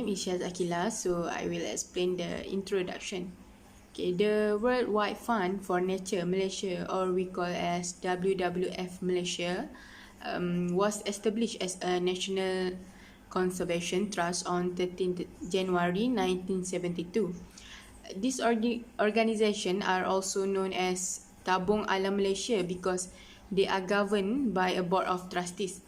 name is AQILA, so I will explain the introduction. Okay, the Worldwide Fund for Nature Malaysia, or we call as WWF Malaysia, was established as a national conservation trust on 13th January 1972. These organizations are also known as Tabung Alam Malaysia because they are governed by a board of trustees.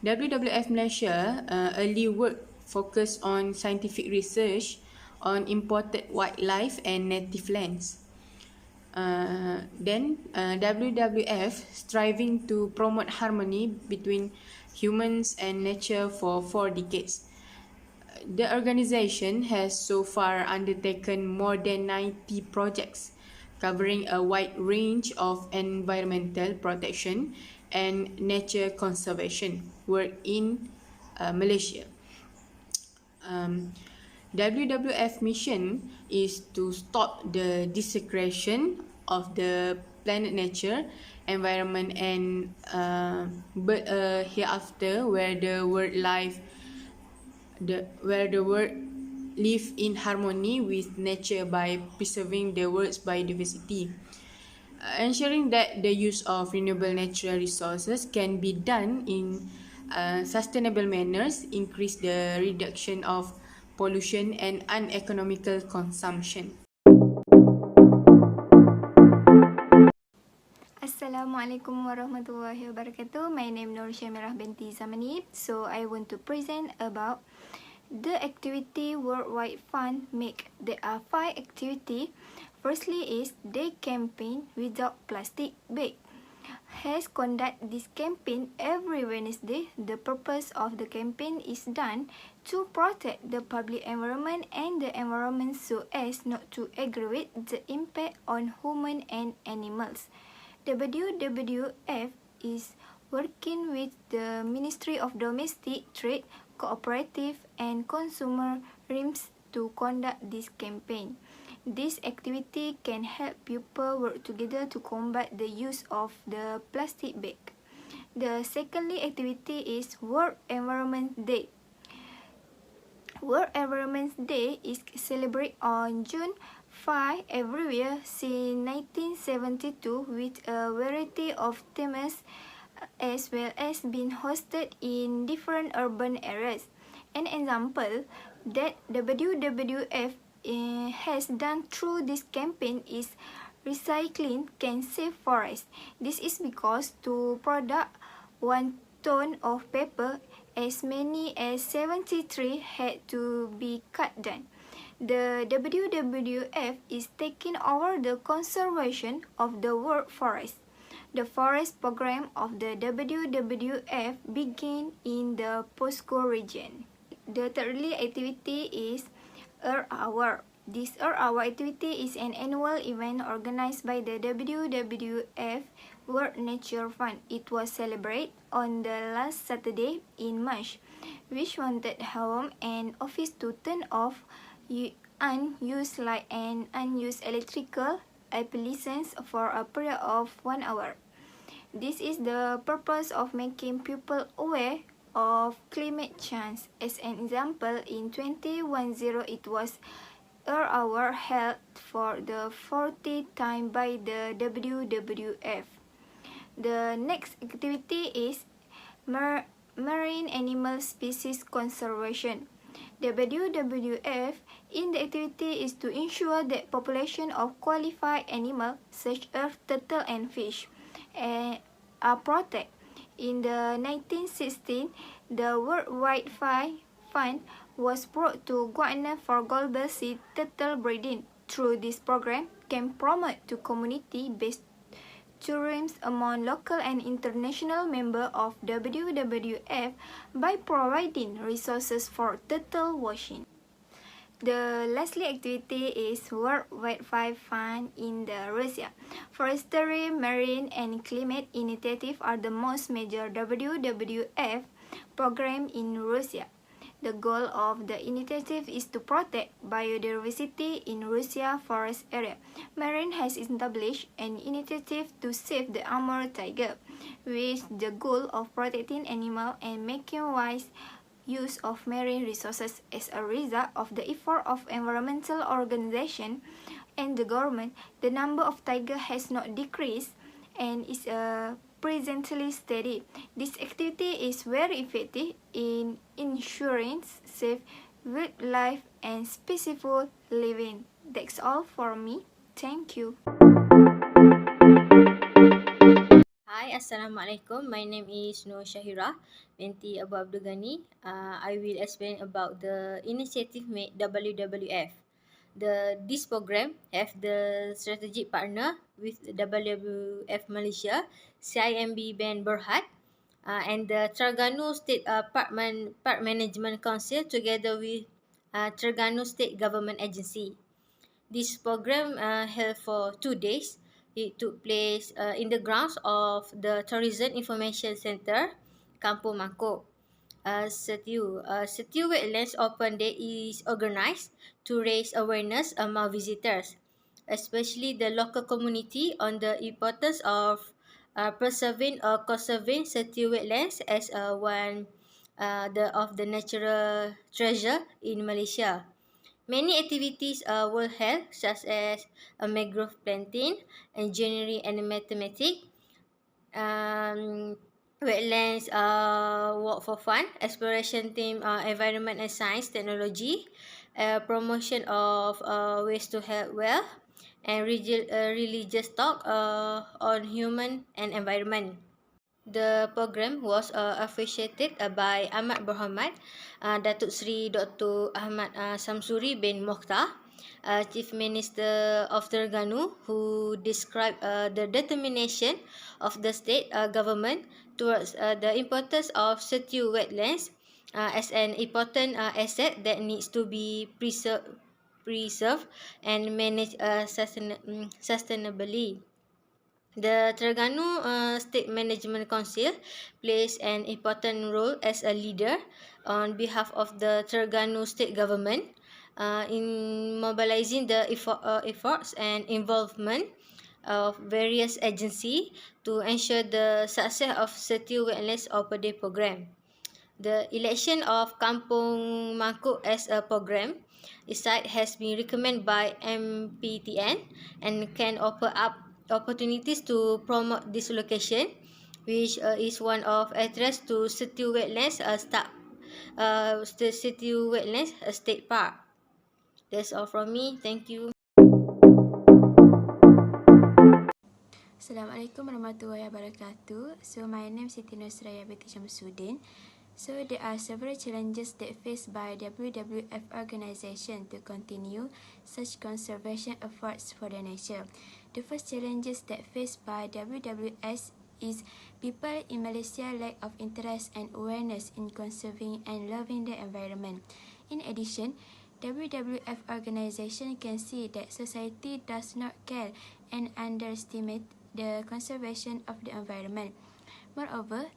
WWF Malaysia early work focused on scientific research on imported wildlife and native lands. Then WWF striving to promote harmony between humans and nature for 4 decades. The organization has so far undertaken more than 90 projects covering a wide range of environmental protection and nature conservation work in Malaysia. WWF mission is to stop the desecration of the planet nature, environment and hereafter where the world live in harmony with nature by preserving the world's biodiversity. Ensuring that the use of renewable natural resources can be done in sustainable manners, increase the reduction of pollution and uneconomical consumption. Assalamualaikum warahmatullahi wabarakatuh. My name is SYAMIRAH binti ZAMANI. So I want to present about the activity Worldwide Fund make. There are 5 activities. Firstly is they campaign without plastic bag. Has conduct this campaign every Wednesday. The purpose of the campaign is done to protect the public environment and the environment so as not to aggravate the impact on human and animals. WWF is working with the Ministry of Domestic Trade, Cooperative and Consumer RIMS to conduct this campaign. This activity can help people work together to combat the use of the plastic bag. The secondly activity is World Environment Day. World Environment Day is celebrated on June 5 every year since 1972 with a variety of themes as well as being hosted in different urban areas. An example that WWF has done through this campaign is recycling can save forests. This is because to produce 1 ton of paper, as many as 73 had to be cut down. The WWF is taking over the conservation of the world forest. The forest program of the WWF began in the Posco region. The thirdly activity is Earth Hour. This Earth Hour activity is an annual event organized by the WWF World Nature Fund. It was celebrated on the last Saturday in March, which wanted home and office to turn off unused light and unused electrical appliances for a period of 1 hour. This is the purpose of making people aware of climate change. As an example, in 2010 it was Earth Hour held for the 40th time by the WWF. The next activity is Marine Animal Species Conservation. The WWF in the activity is to ensure that population of qualified animals such as turtle and fish are protected. In the 1916, the Worldwide Fund was brought to GHANI for global sea turtle breeding. Through this program, can promote to community-based tourism among local and international members of WWF by providing resources for turtle watching. The lastly activity is Worldwide Fund in the Russia. Forestry, marine and climate initiative are the most major WWF program in Russia. The goal of the initiative is to protect biodiversity in Russia forest area. Marine has established an initiative to save the Amur tiger, with the goal of protecting animals and making wise use of marine resources as a result of the effort of environmental organizations and the government, the number of tigers has not decreased and is presently steady. This activity is very effective in ensuring safe wildlife and peaceful living. That's all for me. Thank you. Hi, Assalamualaikum. My name is Syahirah binti Abu Abdul Ghani. I will explain about the initiative made WWF. This program have the strategic partner with WWF Malaysia, CIMB Band Berhad, and the Terengganu State Park Management Council together with Terengganu State Government Agency. This program held for 2 days. It took place in the grounds of the Tourism Information Centre, Kampung Mangkok. SITI Wetlands Open Day is organised to raise awareness among visitors, especially the local community, on the importance of preserving or conserving SITI wetlands as one of the natural treasure in Malaysia. Many activities were held, such as mangrove planting, engineering and mathematics, wetlands walk for fun, exploration team, environment and science technology, promotion of ways to health well, and religious talk on human and environment. The program was officiated by Ahmad Berhormat Datuk Seri Dr. Ahmad Samsuri bin Mokhtar, Chief Minister of Terengganu, who described the determination of the state government towards the importance of SITI wetlands as an important asset that needs to be preserved and managed sustainably. The Terengganu State Management Council plays an important role as a leader on behalf of the Terengganu State Government in mobilizing the efforts and involvement of various agencies to ensure the success of SITI Wetlands Open Day program. The election of Kampung Mangkok as a program site has been recommended by MPTN and can open up opportunities to promote this location, which is one of interest to SITI Wetlands SITI Wetlands State Park. That's all from me. Thank you. Assalamualaikum warahmatullahi wabarakatuh. So my name is SURAYA binti SHAMSUDIN. So there are several challenges that faced by WWF organization to continue such conservation efforts for the nature. The first challenges that faced by WWF is people in Malaysia lack of interest and awareness in conserving and loving the environment. In addition, WWF organization can see that society does not care and underestimate the conservation of the environment. Moreover,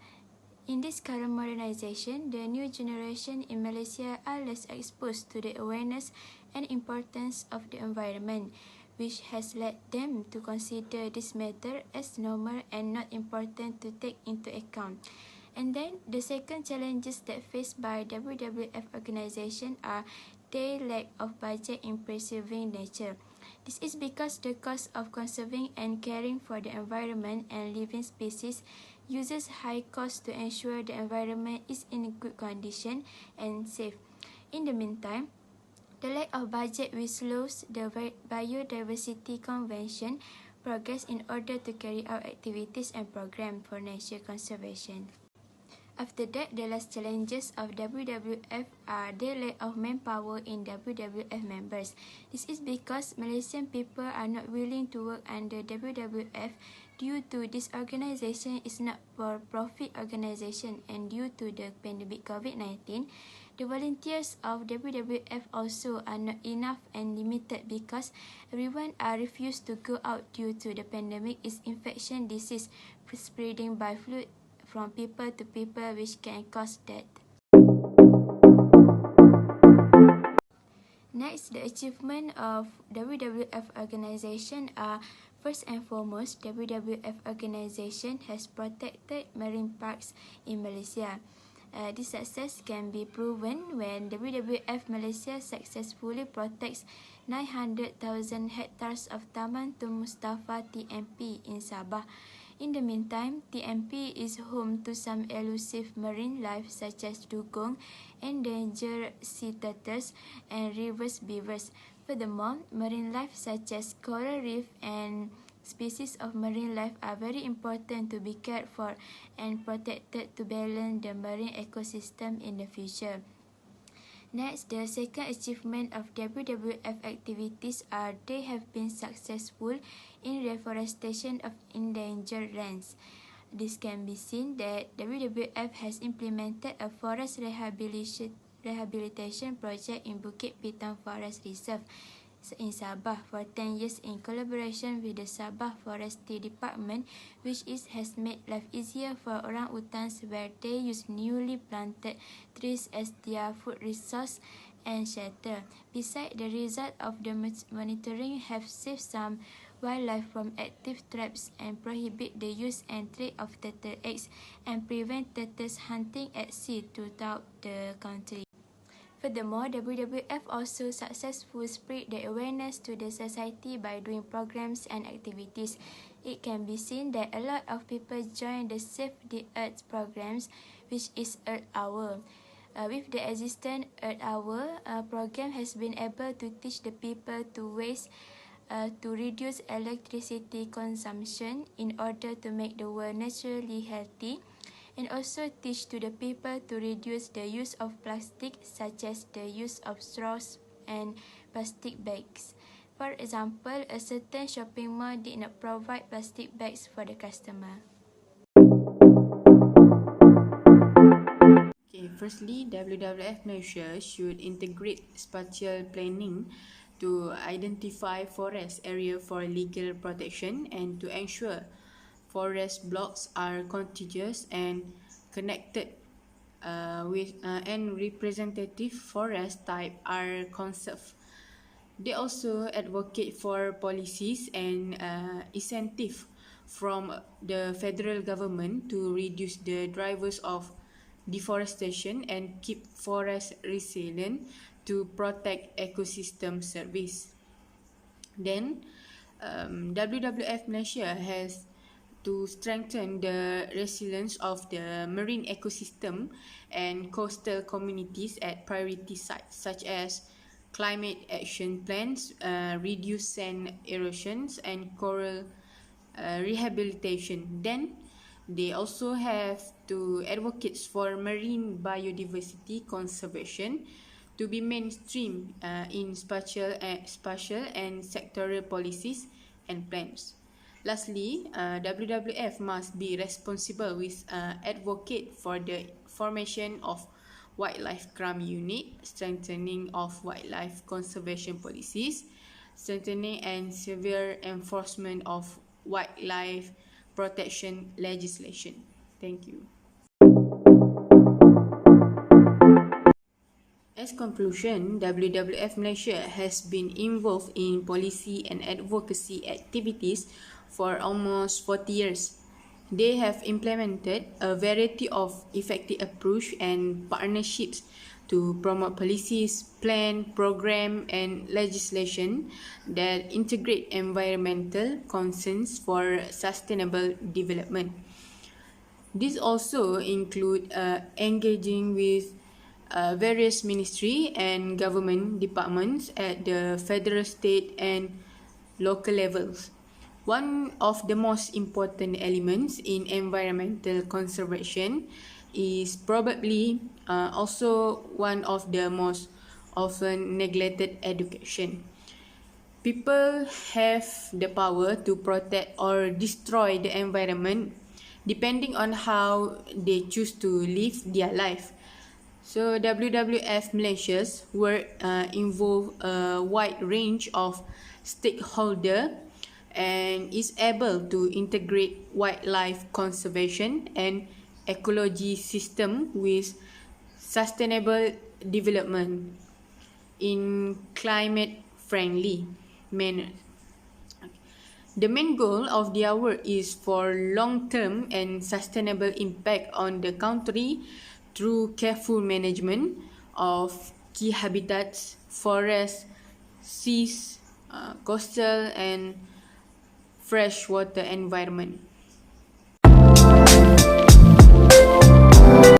in this current modernization, the new generation in Malaysia are less exposed to the awareness and importance of the environment, which has led them to consider this matter as normal and not important to take into account. And then, the second challenges that faced by WWF organization are their lack of budget in preserving nature. This is because the cost of conserving and caring for the environment and living species uses high cost to ensure the environment is in good condition and safe. In the meantime, the lack of budget will slow the Biodiversity Convention progress in order to carry out activities and programs for nature conservation. After that, the last challenges of WWF are the lack of manpower in WWF members. This is because Malaysian people are not willing to work under WWF due to this organisation is not for-profit organisation, and due to the pandemic COVID-19, the volunteers of WWF also are not enough and limited because everyone are refused to go out due to the pandemic is infection disease spreading by fluid from people to people, which can cause death. Next, the achievement of WWF organization are, first and foremost, WWF organization has protected marine parks in Malaysia. This success can be proven when WWF Malaysia successfully protects 900,000 hectares of Taman Tun Mustafa TMP in Sabah. In the meantime, TMP is home to some elusive marine life such as dugong, endangered sea turtles, and reverse beavers. Furthermore, marine life such as coral reef and species of marine life are very important to be cared for and protected to balance the marine ecosystem in the future. Next, the second achievement of WWF activities are they have been successful in reforestation of endangered lands. This can be seen that WWF has implemented a forest rehabilitation project in Bukit Pitang Forest Reserve in Sabah for 10 years in collaboration with the Sabah Forestry Department, which has made life easier for orang-utans where they use newly planted trees as their food resource and shelter. Besides, the result of the monitoring have saved some wildlife from active traps and prohibit the use and trade of turtle eggs and prevent turtles hunting at sea throughout the country. Furthermore, WWF also successfully spread the awareness to the society by doing programs and activities. It can be seen that a lot of people join the Save the Earth programs, which is Earth Hour. With the existing Earth Hour program has been able to teach the people to reduce electricity consumption in order to make the world naturally healthy, and also teach to the people to reduce the use of plastic, such as the use of straws and plastic bags. For example, a certain shopping mall did not provide plastic bags for the customer. Firstly, WWF Malaysia should integrate spatial planning to identify forest area for legal protection and to ensure forest blocks are contiguous and connected and representative forest type are conserved. They also advocate for policies and incentive from the federal government to reduce the drivers of deforestation and keep forests resilient to protect ecosystem service. Then, WWF Malaysia has to strengthen the resilience of the marine ecosystem and coastal communities at priority sites such as climate action plans, reduce sand erosions and coral rehabilitation. Then they also have to advocate for marine biodiversity conservation to be mainstream in spatial and sectoral policies and plans. Lastly, WWF must be responsible with advocate for the formation of wildlife crime unit, strengthening of wildlife conservation policies, strengthening and severe enforcement of wildlife protection legislation. Thank you. As conclusion, WWF Malaysia has been involved in policy and advocacy activities for almost 40 years. They have implemented a variety of effective approach and partnerships to promote policies, plan, program, and legislation that integrate environmental concerns for sustainable development. This also include engaging with various ministry and government departments at the federal, state, and local levels. One of the most important elements in environmental conservation is probably also one of the most often neglected: education. People have the power to protect or destroy the environment depending on how they choose to live their life. So WWF Malaysia's work involve a wide range of stakeholders and is able to integrate wildlife conservation and ecology system with sustainable development in climate friendly manner. The main goal of their work is for long-term and sustainable impact on the country through careful management of key habitats, forests, seas, coastal and freshwater environment.